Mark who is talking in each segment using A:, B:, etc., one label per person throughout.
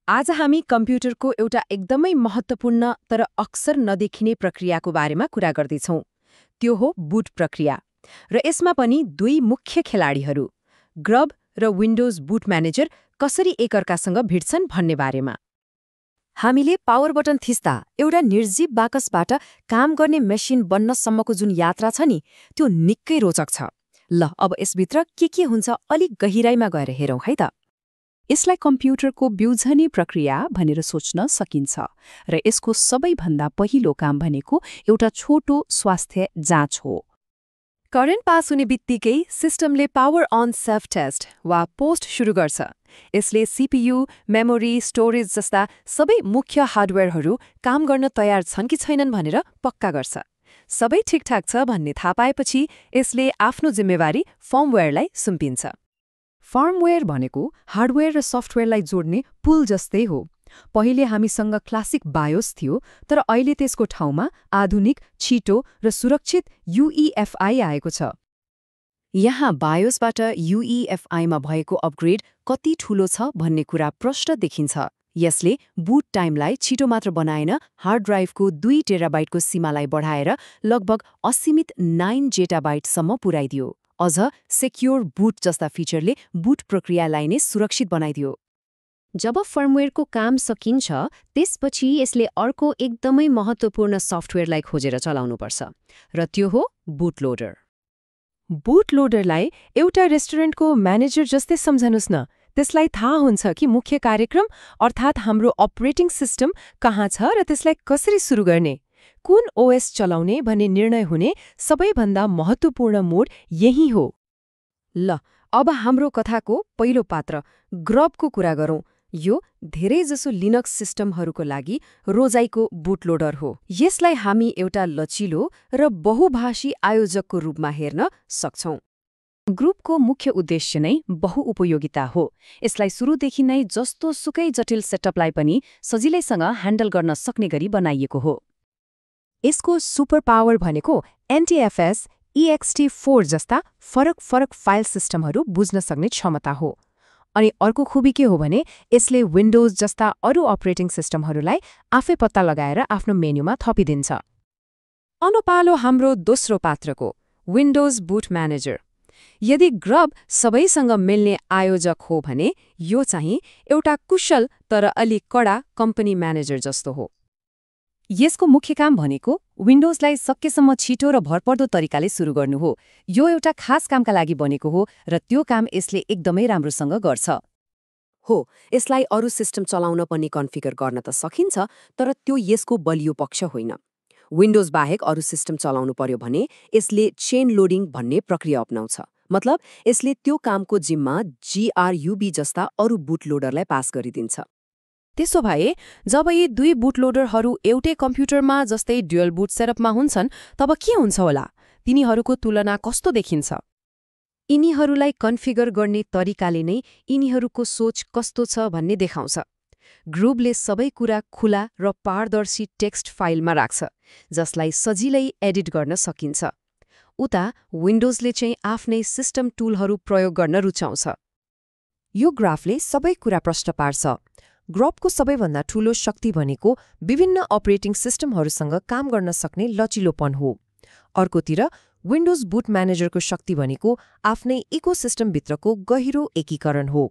A: आज हामी कम्प्युटरको एउटा एकदमै महत्त्वपूर्ण तर अक्सर नदेखिने प्रक्रियाको बारेमा कुरा गर्दैछौँ। त्यो हो बुट प्रक्रिया। र यसमा पनि दुई मुख्य खेलाडीहरू, ग्रब र विन्डोज बुट म्यानेजर कसरी एकअर्कासँग भिड्छन् भन्ने बारेमा।
B: हामीले पावर बटन थिच्दा एउटा निर्जीव बाकसबाट काम गर्ने मेसिन बन्नसम्मको जुन यात्रा छ नि, त्यो निकै रोचक छ। ल अब यसभित्र के हुन्छ अलिक गहिराईमा गएर हेरौँ है त।
C: यसलाई कम्प्युटरको ब्युझनी प्रक्रिया भनेर सोच्न सकिन्छ र यसको सबैभन्दा पहिलो काम भनेको एउटा छोटो स्वास्थ्य जाँच हो।
B: करेन्ट पास हुने बित्तिकै सिस्टमले पावर अन सेल्फ टेस्ट वा पोस्ट सुरु गर्छ। यसले सीपीयू, मेमोरी, स्टोरेज जस्ता सबै मुख्य हार्डवेयरहरू काम गर्न तयार छन् कि छैनन् भनेर पक्का गर्छ। सबै ठिकठाक छ भन्ने थाहा पाएपछि यसले आफ्नो जिम्मेवारी फर्मवेयरलाई सुम्पिन्छ।
D: फर्मवेयर भनेको हार्डवेयर र सफ्टवेयरलाई जोड्ने पुल जस्तै हो। पहिले हामीसँग क्लासिक बायोस थियो, तर अहिले त्यसको ठाउँमा आधुनिक, छिटो र सुरक्षित UEFI आएको छ।
B: यहाँ बायोसबाट UEFIमा भएको अपग्रेड कति ठूलो छ भन्ने कुरा प्रष्ट देखिन्छ। यसले बुट टाइमलाई छिटो मात्र बनाएन, हार्ड ड्राइभको 2 टेराबाइटको सीमालाई बढाएर लगभग असीमित 9 जेटाबाइटसम्म पुर्याइदियो। अझ सेक्योर बुट जस्ता फिचरले बुट प्रक्रियालाई नै सुरक्षित बनाइदियो।
E: जब फर्मवेयरको काम सकिन्छ, त्यसपछि यसले अर्को एकदमै महत्त्वपूर्ण सफ्टवेयरलाई खोजेर चलाउनुपर्छ, र त्यो हो बुटलोडर।
A: बुटलोडरलाई एउटा रेस्टुरेन्टको म्यानेजर जस्तै सम्झनुस् न। त्यसलाई थाहा हुन्छ कि मुख्य कार्यक्रम अर्थात् हाम्रो अपरेटिङ सिस्टम कहाँ छ र त्यसलाई कसरी सुरु गर्ने, कुन ओएस चलाउने भन्ने निर्णय हुने सबैभन्दा महत्त्वपूर्ण मोड यही हो।
D: ल अब हाम्रो कथाको पहिलो पात्र ग्रबको कुरा गरौँ। यो धेरैजसो लिनक्स सिस्टमहरूको लागि रोजाइको बुटलोडर हो। यसलाई हामी एउटा लचिलो र बहुभाषी आयोजकको रूपमा हेर्न सक्छौँ।
C: ग्रुपको मुख्य उद्देश्य नै बहुउपयोगिता हो। यसलाई सुरुदेखि नै जस्तो सुकै जटिल सेटअपलाई पनि सजिलैसँग ह्यान्डल गर्न सक्ने गरी बनाइएको हो।
A: यसको सुपर पावर भनेको NTFS, ext4 जस्ता फरक फाइल सिस्टमहरू बुझ्न सक्ने क्षमता हो। अनि अर्को खुबी के हो भने यसले विन्डोज जस्ता अरू अपरेटिङ सिस्टमहरूलाई आफै पत्ता लगाएर आफ्नो मेन्युमा थपिदिन्छ। अनुपालो हाम्रो दोस्रो पात्रको विन्डोज बुट म्यानेजर। यदि ग्रब सबैसँग मिल्ने आयोजक हो भने यो चाहिँ एउटा कुशल तर अलि कडा कम्पनी म्यानेजर जस्तो हो।
B: यसको मुख्य काम भनेको विन्डोजलाई सकेसम्म छिटो र भरपर्दो तरिकाले सुरु गर्नु हो। यो एउटा खास कामका लागि बनेको हो र त्यो काम यसले एकदमै राम्रोसँग गर्छ। हो, यसलाई अरू सिस्टम चलाउन पनि कन्फिगर गर्न त सकिन्छ, तर त्यो यसको बलियो पक्ष होइन। विन्डोज बाहेक अरू सिस्टम चलाउनु पर्यो भने यसले चेन लोडिङ भन्ने प्रक्रिया अपनाउँछ। मतलब यसले त्यो कामको जिम्मा GRUB जस्ता अरू बुटलोडरलाई पास गरिदिन्छ।
A: त्यसो भए जब यी दुई बुटलोडरहरू एउटै कम्प्युटरमा जस्तै ड्युअल बुट सेटअपमा हुन्छन्, तब के हुन्छ होला? तिनीहरूको तुलना कस्तो देखिन्छ?
E: यिनीहरूलाई कन्फिगर गर्ने तरिकाले नै यिनीहरूको सोच कस्तो छ भन्ने देखाउँछ। ग्रुपले सबै कुरा खुला र पारदर्शी टेक्स्ट फाइलमा राख्छ, जसलाई सजिलै एडिट गर्न सकिन्छ। उता विन्डोजले चाहिँ आफ्नै सिस्टम टुलहरू प्रयोग गर्न रुचाउँछ।
D: यो ग्राफले सबै कुरा प्रश्न पार्छ। ग्रबको सबैभन्दा ठूलो शक्ति भनेको विभिन्न अपरेटिङ सिस्टमहरूसँग काम गर्न सक्ने लचिलोपन हो। अर्कोतिर विन्डोज बुट म्यानेजरको शक्ति भनेको आफ्नै इकोसिस्टमभित्रको गहिरो एकीकरण हो।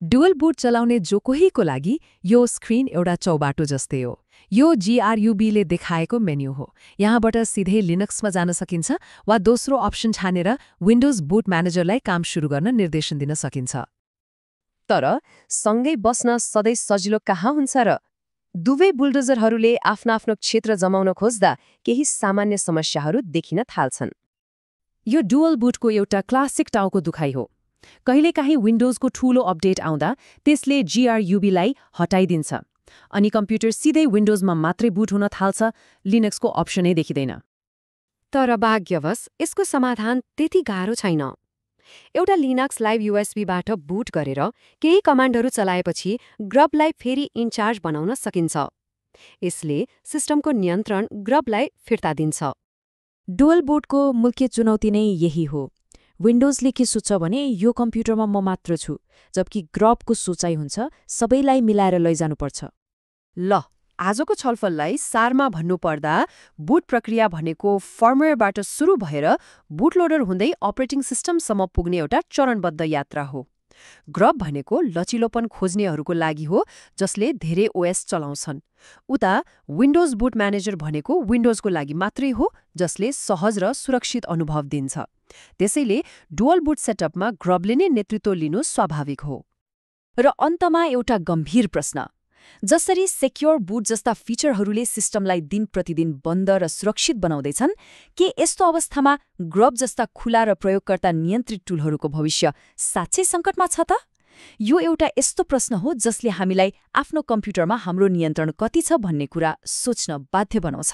C: डुअल बुट चलाउने जो कोहीको लागि यो स्क्रिन एउटा चौबाटो जस्तै हो। यो GRUBले देखाएको मेन्यु हो। यहाँबाट सिधै लिनक्समा जान सकिन्छ वा दोस्रो अप्सन छानेर विन्डोज बुट म्यानेजरलाई काम सुरु गर्न निर्देशन दिन सकिन्छ।
B: तर सँगै बस्न सधैँ सजिलो कहाँ हुन्छ र? दुवै बुलडोजरहरूले आफ्नो क्षेत्र जमाउन खोज्दा केही सामान्य समस्याहरू देखिन थाल्छन्।
C: यो डुअल बुटको एउटा क्लासिक टाउको दुखाइ हो। कहिलेकाहीँ विन्डोजको ठूलो अपडेट आउँदा त्यसले GRUBलाई हटाइदिन्छ अनि कम्प्युटर सिधै विन्डोजमा मात्रै बुट हुन थाल्छ, लिनक्सको अप्सनै देखिँदैन।
E: तर भाग्यवश यसको समाधान त्यति गाह्रो छैन। एउटा लिनक्स लाइभ USBबाट बुट गरेर केही कमान्डहरू चलाएपछि ग्रबलाई फेरि इन्चार्ज बनाउन सकिन्छ। यसले सिस्टमको नियन्त्रण ग्रबलाई फिर्ता दिन्छ।
D: डुअल बुटको मुख्य चुनौती नै यही हो।
F: विन्डोजले के सोच्छ भने यो कम्प्युटरमा म मात्र छु, जबकि ग्रबको सोचाइ हुन्छ सबैलाई मिलाएर लैजानुपर्छ।
D: ल, आजको छलफललाई सारमा भन्नुपर्दा बुट प्रक्रिया भनेको फर्मवेयरबाट सुरु भएर बुटलोडर हुँदै अपरेटिङ सिस्टमसम्म पुग्ने एउटा चरणबद्ध यात्रा हो। ग्रब भनेको लचिलोपन खोज्नेहरूको लागि हो जसले धेरै ओएस चलाउँछन्। उता विन्डोज बुट म्यानेजर भनेको विन्डोजको लागि मात्रै हो जसले सहज र सुरक्षित अनुभव दिन्छ। त्यसैले डुअल बुट सेटअपमा ग्रबले नै नेतृत्व लिनु स्वाभाविक हो।
B: र अन्तमा एउटा गम्भीर प्रश्न, जसरी सेक्योर बुट जस्ता फिचरहरूले सिस्टमलाई दिन प्रतिदिन बन्द र सुरक्षित बनाउँदैछन्, के यस्तो अवस्थामा ग्रब जस्ता खुला र प्रयोगकर्ता नियन्त्रित टुलहरूको भविष्य साँच्चै सङ्कटमा छ त? यो एउटा यस्तो प्रश्न हो जसले हामीलाई आफ्नो कम्प्युटरमा हाम्रो नियन्त्रण कति छ भन्ने कुरा सोच्न बाध्य बनाउँछ।